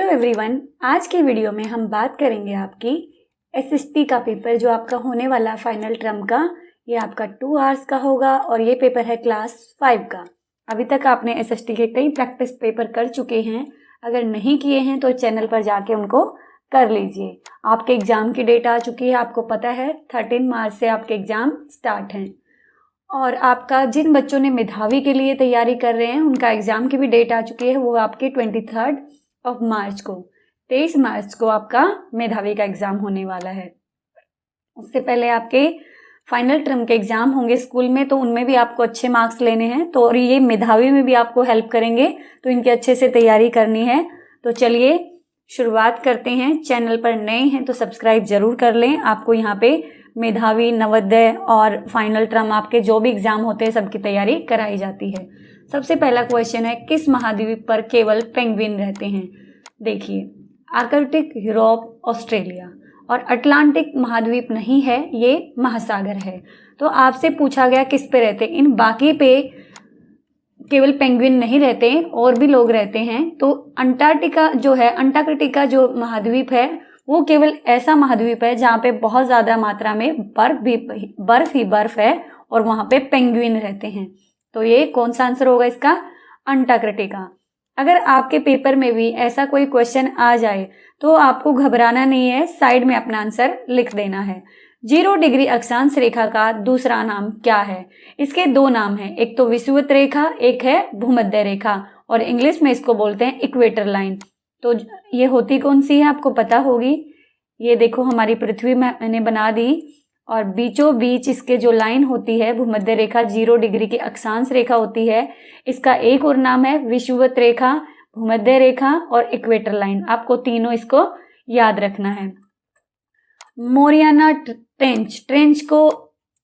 Everyone, आज की video में हम बात करेंगे आपकी एसएसटी का पेपर जो आपका होने वाला फाइनल टर्म का। ये आपका 2 आवर्स का होगा और ये पेपर है क्लास 5 का। अभी तक आपने एसएसटी के कई प्रैक्टिस पेपर कर चुके हैं, अगर नहीं किए हैं तो चैनल पर जाके उनको कर लीजिए। आपके एग्ज़ाम की डेट आ चुकी है, आपको पता है 13 मार्च से आपके एग्ज़ाम स्टार्ट हैं। और आपका जिन बच्चों ने मेधावी के लिए तैयारी कर रहे हैं उनका एग्ज़ाम की भी डेट आ चुकी है, वो आपके 23 मार्च को। 23 मार्च को आपका मेधावी का एग्ज़ाम होने वाला है। उससे पहले आपके फाइनल टर्म के एग्ज़ाम होंगे स्कूल में, तो उनमें भी आपको अच्छे मार्क्स लेने हैं, तो और ये मेधावी में भी आपको हेल्प करेंगे, तो इनकी अच्छे से तैयारी करनी है। तो चलिए शुरुआत करते हैं। चैनल पर नए हैं तो सब्सक्राइब ज़रूर कर लें। आपको यहाँ पे मेधावी, नवोदय और फाइनल टर्म आपके जो भी एग्ज़ाम होते हैं सबकी तैयारी कराई जाती है। सबसे पहला क्वेश्चन है, किस महाद्वीप पर केवल पेंगुइन रहते हैं? देखिए, आर्कटिक, यूरोप, ऑस्ट्रेलिया और अटलांटिक महाद्वीप नहीं है, ये महासागर है। तो आपसे पूछा गया किस पे रहते हैं, इन बाकी पे केवल पेंगुइन नहीं रहते, और भी लोग रहते हैं। तो अंटार्कटिका जो है, अंटार्कटिका जो महाद्वीप है वो केवल ऐसा महाद्वीप है जहाँ पे बहुत ज़्यादा मात्रा में बर्फ ही बर्फ है और वहाँ पे पेंगुइन रहते हैं। तो ये कौन सा आंसर होगा इसका? अंटार्कटिका। अगर आपके पेपर में भी ऐसा कोई क्वेश्चन आ जाए तो आपको घबराना नहीं है, साइड में अपना आंसर लिख देना है। 0 डिग्री अक्षांश रेखा का दूसरा नाम क्या है? इसके 2 नाम हैं, एक तो विषुवत रेखा, एक है भूमध्य रेखा, और इंग्लिश में इसको बोलते हैं इक्वेटर लाइन। तो ये होती कौन सी है आपको पता होगी। ये देखो, हमारी पृथ्वी मैंने बना दी और बीचों बीच इसके जो लाइन होती है भूमध्य रेखा, 0 डिग्री की अक्षांश रेखा होती है, इसका एक और नाम है विषुवत रेखा, भूमध्य रेखा और इक्वेटर लाइन। आपको तीनों इसको याद रखना है। मोरियाना ट्रेंच, ट्रेंच को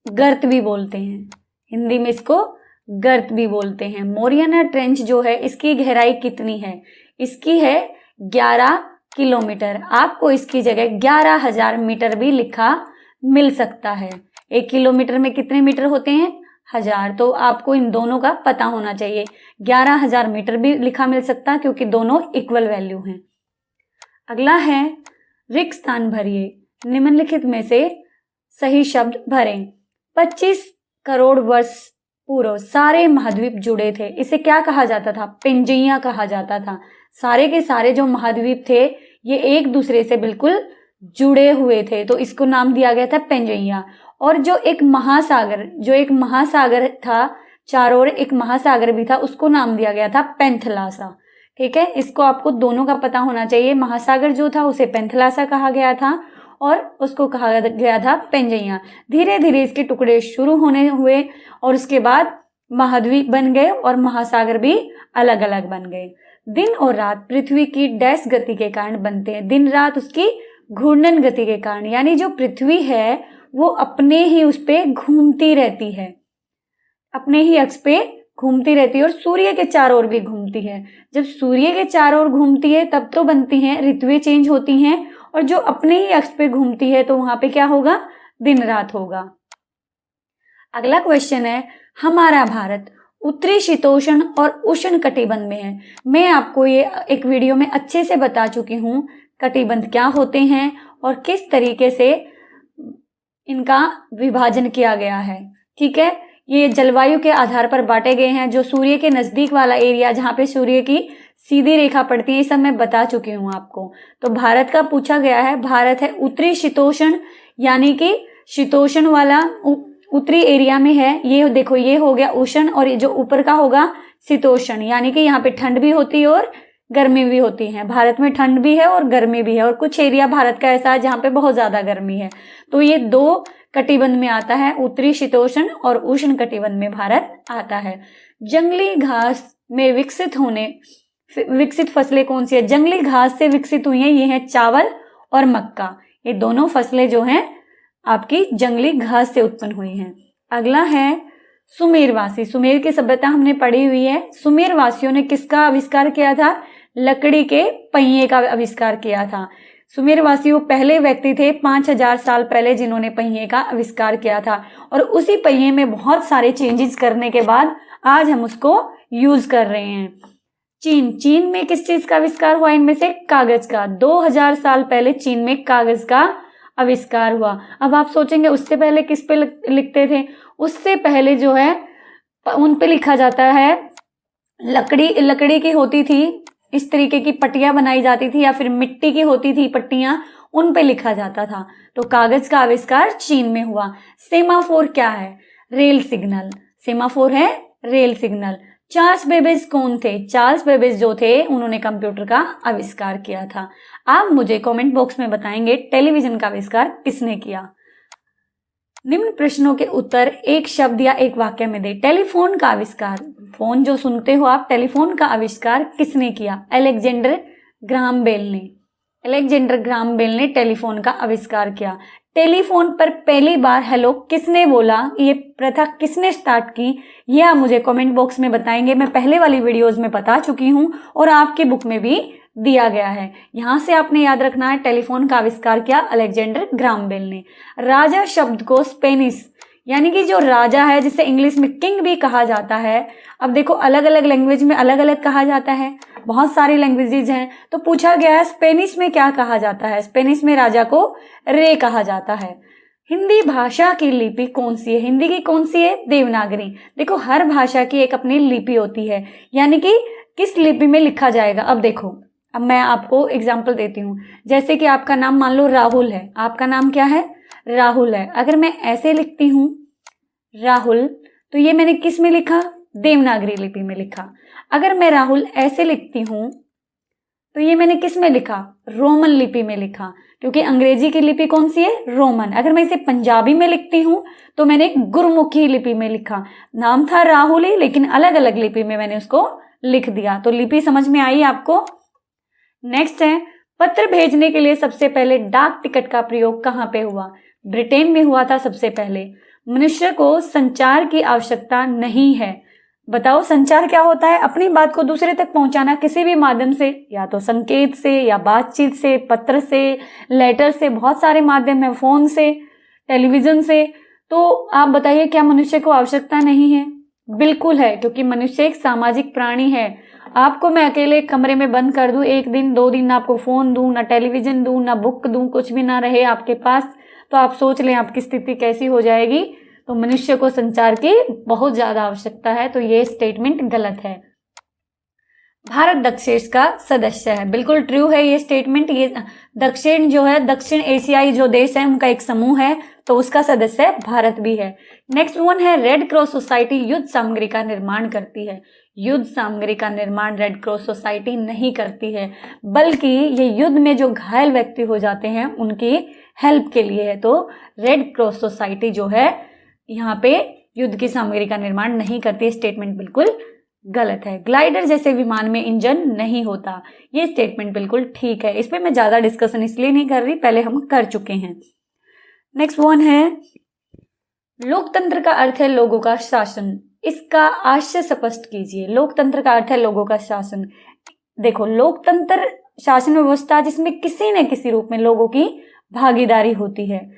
गर्त भी बोलते हैं, हिंदी में इसको गर्त भी बोलते हैं। मोरियाना ट्रेंच जो है इसकी गहराई कितनी है? इसकी है 11 किलोमीटर। आपको इसकी जगह 11,000 मीटर भी लिखा मिल सकता है। 1 किलोमीटर में कितने मीटर होते हैं? 1000। तो आपको इन दोनों का पता होना चाहिए। 11,000 मीटर भी लिखा मिल सकता है क्योंकि दोनों इक्वल वैल्यू हैं। अगला है, रिक्त स्थान भरिए, निम्नलिखित में से सही शब्द भरें। 25 करोड़ वर्ष पूर्व सारे महाद्वीप जुड़े थे। इसे क्या कहा जाता था? पेंजिया कहा जाता था। सारे के सारे जो महाद्वीप थे ये एक दूसरे से बिल्कुल जुड़े हुए थे, तो इसको नाम दिया गया था पेंजिया। और जो एक महासागर था, चारों ओर एक महासागर भी था, उसको नाम दिया गया था पेंथलासा। ठीक है, इसको आपको दोनों का पता होना चाहिए। महासागर जो था उसे पेंथलासा कहा गया था और उसको कहा गया था पेंजिया। धीरे धीरे इसके टुकड़े शुरू होने हुए और उसके बाद महाद्वीप बन गए और महासागर भी अलग अलग बन गए। दिन और रात पृथ्वी की डैश गति के कारण बनते हैं। दिन रात उसकी घूर्णन गति के कारण, यानी जो पृथ्वी है वो अपने ही उस पे घूमती रहती है, अपने ही अक्ष पे घूमती रहती है और सूर्य के चारों ओर भी घूमती है। जब सूर्य के चारों ओर घूमती है तब तो बनती हैं, ऋतुएं चेंज होती हैं, और जो अपने ही अक्ष पे घूमती है तो वहां पे क्या होगा? दिन रात होगा। अगला क्वेश्चन है, हमारा भारत उत्तरी शीतोष्ण और उष्ण कटिबंध में है। मैं आपको ये एक वीडियो में अच्छे से बता चुकी हूँ कटिबंध क्या होते हैं और किस तरीके से इनका विभाजन किया गया है। ठीक है, ये जलवायु के आधार पर बांटे गए हैं। जो सूर्य के नजदीक वाला एरिया जहाँ पे सूर्य की सीधी रेखा पड़ती है, ये सब मैं बता चुकी हूँ आपको। तो भारत का पूछा गया है, भारत है उत्तरी शीतोष्ण, यानी कि शीतोष्ण वाला उत्तरी एरिया में है। ये देखो, ये हो गया उष्ण और ये जो ऊपर का होगा शीतोष्ण, यानी कि यहाँ पे ठंड भी होती है और गर्मी भी होती है। भारत में ठंड भी है और गर्मी भी है, और कुछ एरिया भारत का ऐसा है जहाँ पे बहुत ज्यादा गर्मी है। तो ये 2 कटिबंध में आता है, उत्तरी शीतोष्ण और उष्ण कटिबंध में भारत आता है। जंगली घास में विकसित फसलें कौन सी है? जंगली घास से विकसित हुई है, ये है चावल और मक्का। ये दोनों फसलें जो हैं आपकी जंगली घास से उत्पन्न हुई हैं। अगला है सुमेरवासी। सुमेर की सभ्यता हमने पढ़ी हुई है। सुमेर वासियों ने किसका आविष्कार किया था? लकड़ी के पहिए का आविष्कार किया था। सुमेरवासी वो पहले व्यक्ति थे 5000 साल पहले जिन्होंने पहिए का आविष्कार किया था, और उसी पहिए में बहुत सारे चेंजेस करने के बाद आज हम उसको यूज कर रहे हैं। चीन में किस चीज का आविष्कार हुआ? इनमें से कागज का। 2000 साल पहले चीन में कागज का आविष्कार हुआ। अब आप सोचेंगे उससे पहले किस पे लिखते थे? उससे पहले जो है उन पे लिखा जाता है, लकड़ी की होती थी, इस तरीके की पट्टियां बनाई जाती थी, या फिर मिट्टी की होती थी पट्टियां, उन पे लिखा जाता था। तो कागज का आविष्कार चीन में हुआ। सेमाफोर क्या है? Rail signal. सेमाफोर है रेल सिग्नल। चार्ल्स बेबेज कौन थे? चार्ल्स बेबेज जो थे उन्होंने कंप्यूटर का आविष्कार किया था। आप मुझे कमेंट बॉक्स में बताएंगे टेलीविजन का आविष्कार किसने किया। निम्न प्रश्नों के उत्तर एक शब्द या एक वाक्य में दे। टेलीफोन का आविष्कार, फोन जो सुनते हो आप, टेलीफोन का आविष्कार किसने किया? अलेक्जेंडर ग्राहम बेल ने। अलेक्जेंडर ग्राहम बेल ने टेलीफोन का आविष्कार किया। टेलीफोन पर पहली बार हेलो किसने बोला? ये प्रथा किसने स्टार्ट की? ये आप मुझे कमेंट बॉक्स में बताएंगे। मैं पहले वाली वीडियोस में बता चुकी हूँ और आपकी बुक में भी दिया गया है। यहां से आपने याद रखना है टेलीफोन का आविष्कार किया अलेक्जेंडर ग्राहम बेल ने। राजा शब्द को स्पेनिश, यानी कि जो राजा है जिसे इंग्लिश में किंग भी कहा जाता है, अब देखो अलग अलग लैंग्वेज में अलग अलग कहा जाता है, बहुत सारी लैंग्वेजेज हैं, तो पूछा गया है स्पेनिश में क्या कहा जाता है? स्पेनिश में राजा को रे कहा जाता है। हिंदी भाषा की लिपि कौन सी है? हिंदी की कौन सी है? देवनागरी। देखो हर भाषा की एक अपनी लिपि होती है, यानी कि किस लिपि में लिखा जाएगा। अब देखो, अब मैं आपको एग्जाम्पल देती हूँ। जैसे कि आपका नाम मान लो राहुल है, आपका नाम क्या है? राहुल है। अगर मैं ऐसे लिखती हूँ राहुल, तो ये मैंने किस में लिखा? देवनागरी लिपि में लिखा। अगर मैं राहुल ऐसे लिखती हूँ तो ये मैंने किस में लिखा? रोमन लिपि में लिखा, क्योंकि अंग्रेजी की लिपि कौन सी है? रोमन। अगर मैं इसे पंजाबी में लिखती हूँ तो मैंने गुरमुखी लिपि में लिखा। नाम था राहुल ही, लेकिन अलग अलग लिपि में मैंने उसको लिख दिया। तो लिपि समझ में आई आपको? नेक्स्ट है, पत्र भेजने के लिए सबसे पहले डाक टिकट का प्रयोग कहाँ पे हुआ? ब्रिटेन में हुआ था सबसे पहले। मनुष्य को संचार की आवश्यकता नहीं है। बताओ संचार क्या होता है? अपनी बात को दूसरे तक पहुंचाना किसी भी माध्यम से, या तो संकेत से, या बातचीत से, पत्र से, लेटर से, बहुत सारे माध्यम है, फोन से, टेलीविजन से। तो आप बताइए क्या मनुष्य को आवश्यकता नहीं है? बिल्कुल है, क्योंकि मनुष्य एक सामाजिक प्राणी है। आपको मैं अकेले कमरे में बंद कर दूं, एक दिन 2 दिन ना आपको फोन दूं, ना टेलीविजन दूं, ना बुक दूं, कुछ भी ना रहे आपके पास, तो आप सोच लें आपकी स्थिति कैसी हो जाएगी। तो मनुष्य को संचार की बहुत ज्यादा आवश्यकता है, तो ये स्टेटमेंट गलत है। भारत दक्षिण का सदस्य है, बिल्कुल ट्रू है ये स्टेटमेंट। ये दक्षिण जो है, दक्षिण एशियाई जो देश है उनका एक समूह है, तो उसका सदस्य भारत भी है। नेक्स्ट वन है, रेड क्रॉस सोसाइटी युद्ध सामग्री का निर्माण करती है। युद्ध सामग्री का निर्माण रेड क्रॉस सोसाइटी नहीं करती है, बल्कि ये युद्ध में जो घायल व्यक्ति हो जाते हैं उनकी हेल्प के लिए है। तो रेड क्रॉस सोसाइटी जो है यहाँ पे युद्ध की सामग्री का निर्माण नहीं करती। स्टेटमेंट बिल्कुल गलत है। ग्लाइडर जैसे विमान में इंजन नहीं होता, ये स्टेटमेंट बिल्कुल ठीक है। इस पे मैं ज्यादा डिस्कशन इसलिए नहीं कर रही, पहले हम कर चुके हैं। नेक्स्ट वन है, लोकतंत्र का अर्थ है लोगों का शासन। इसका आशय स्पष्ट कीजिए। लोकतंत्र का अर्थ है लोगों का शासन। देखो, लोकतंत्र शासन व्यवस्था जिसमें किसी न किसी रूप में लोगों की भागीदारी होती है,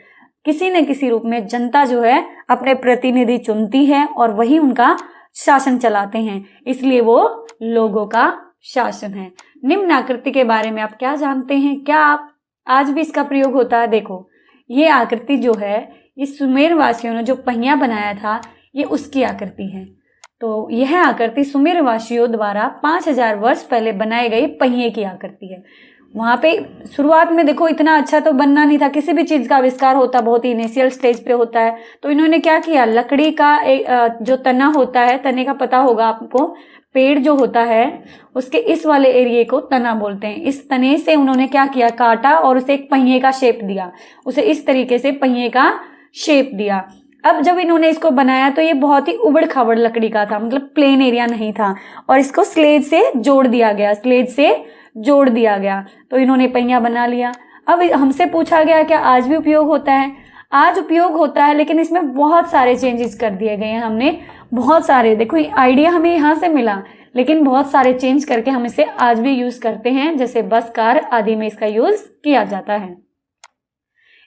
किसी न किसी रूप में जनता जो है अपने प्रतिनिधि चुनती है और वही उनका शासन चलाते हैं, इसलिए वो लोगों का शासन है। निम्न आकृति के बारे में आप क्या जानते हैं? क्या आप आज भी इसका प्रयोग होता है? देखो, ये आकृति जो है, ये सुमेर वासियों ने जो पहिया बनाया था, ये उसकी आकृति है। तो यह आकृति सुमेर वासियों द्वारा 5000 वर्ष पहले बनाए गई पहिए की आकृति है। वहां पे शुरुआत में देखो इतना अच्छा तो बनना नहीं था, किसी भी चीज का आविष्कार होता बहुत ही इनिशियल स्टेज पे होता है। तो इन्होंने क्या किया, लकड़ी का एक जो तना होता है, तने का पता होगा आपको, पेड़ जो होता है उसके इस वाले एरिए को तना बोलते हैं। इस तने से उन्होंने क्या किया, काटा और उसे एक पहिए का शेप दिया, उसे इस तरीके से पहिए का शेप दिया। अब जब इन्होंने इसको बनाया तो ये बहुत ही उबड़ खाबड़ लकड़ी का था, मतलब प्लेन एरिया नहीं था, और इसको स्लेज से जोड़ दिया गया, स्लेज से जोड़ दिया गया, तो इन्होंने पहिया बना लिया। अब हमसे पूछा गया क्या आज भी उपयोग होता है? आज उपयोग होता है, लेकिन इसमें बहुत सारे चेंजेस कर दिए गए हैं हमने, बहुत सारे। देखो आइडिया हमें यहाँ से मिला, लेकिन बहुत सारे चेंज करके हम इसे आज भी यूज करते हैं, जैसे बस, कार आदि में इसका यूज किया जाता है।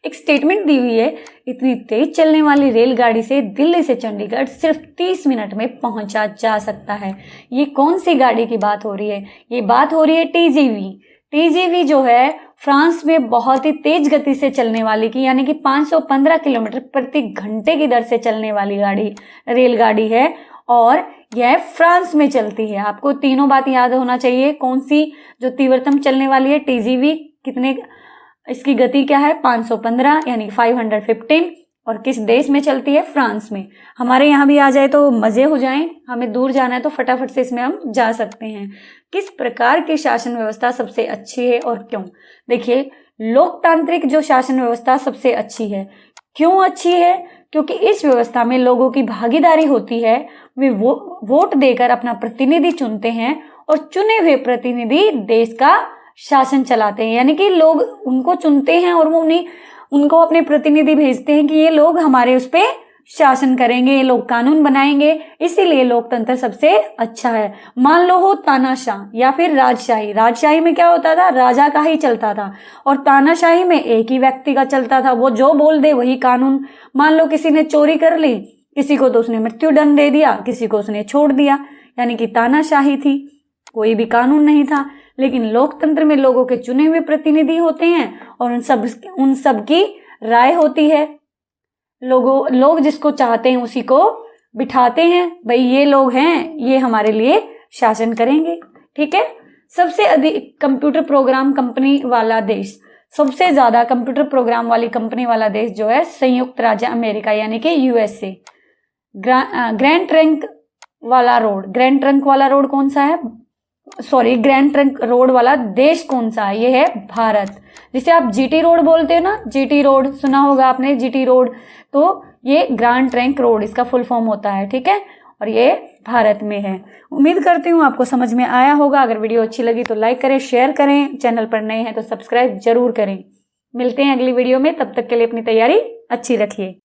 एक स्टेटमेंट दी हुई है, इतनी तेज चलने वाली रेलगाड़ी से दिल्ली से चंडीगढ़ सिर्फ 30 मिनट में पहुंचा जा सकता है। ये कौन सी गाड़ी की बात हो रही है? ये बात हो रही है टीजीवी। टीजीवी जो है फ्रांस में बहुत ही तेज गति से चलने वाली की, यानी कि 515 किलोमीटर प्रति घंटे की दर से चलने वाली रेलगाड़ी है और यह फ्रांस में चलती है। आपको तीनों बात याद होना चाहिए। कौन सी जो तीव्रतम चलने वाली है टीजीवी, कितने इसकी गति क्या है 515 यानी 515, और किस देश में चलती है? फ्रांस में। हमारे यहाँ भी आ जाए तो मजे हो जाएं, हमें दूर जाना है तो फटाफट से इसमें हम जा सकते हैं। किस प्रकार की शासन व्यवस्था सबसे अच्छी है और क्यों? देखिए, लोकतांत्रिक जो शासन व्यवस्था सबसे अच्छी है। क्यों अच्छी है? क्योंकि इस व्यवस्था में लोगों की भागीदारी होती है। वे वोट देकर अपना प्रतिनिधि चुनते हैं और चुने हुए प्रतिनिधि देश का शासन चलाते हैं, यानी कि लोग उनको चुनते हैं और वो उनको अपने प्रतिनिधि भेजते हैं कि ये लोग हमारे उस पे शासन करेंगे, ये लोग कानून बनाएंगे। इसीलिए लोकतंत्र सबसे अच्छा है। मान लो हो तानाशाह या फिर राजशाही। राजशाही में क्या होता था? राजा का ही चलता था, और तानाशाही में एक ही व्यक्ति का चलता था, वो जो बोल दे वही कानून। मान लो किसी ने चोरी कर ली, किसी को तो उसने मृत्युदंड दे दिया, किसी को उसने छोड़ दिया, यानी कि तानाशाही थी, कोई भी कानून नहीं था। लेकिन लोकतंत्र में लोगों के चुने हुए प्रतिनिधि होते हैं और उन सब की राय होती है। लोग जिसको चाहते हैं उसी को बिठाते हैं, भाई ये लोग हैं, ये हमारे लिए शासन करेंगे। ठीक है। सबसे अधिक कंप्यूटर प्रोग्राम कंपनी वाला देश, सबसे ज्यादा कंप्यूटर प्रोग्राम वाली कंपनी वाला देश जो है संयुक्त राज्य अमेरिका, यानी कि यूएसए। ग्रैंड ट्रंक वाला रोड कौन सा है? ग्रैंड ट्रंक रोड वाला देश कौन सा है? ये है भारत। जिसे आप जीटी रोड बोलते हो ना, जीटी रोड सुना होगा आपने, जीटी रोड, तो ये ग्रैंड ट्रंक रोड इसका फुल फॉर्म होता है। ठीक है, और ये भारत में है। उम्मीद करती हूँ आपको समझ में आया होगा। अगर वीडियो अच्छी लगी तो लाइक करें, शेयर करें, चैनल पर नए हैं तो सब्सक्राइब जरूर करें। मिलते हैं अगली वीडियो में, तब तक के लिए अपनी तैयारी अच्छी रखिए।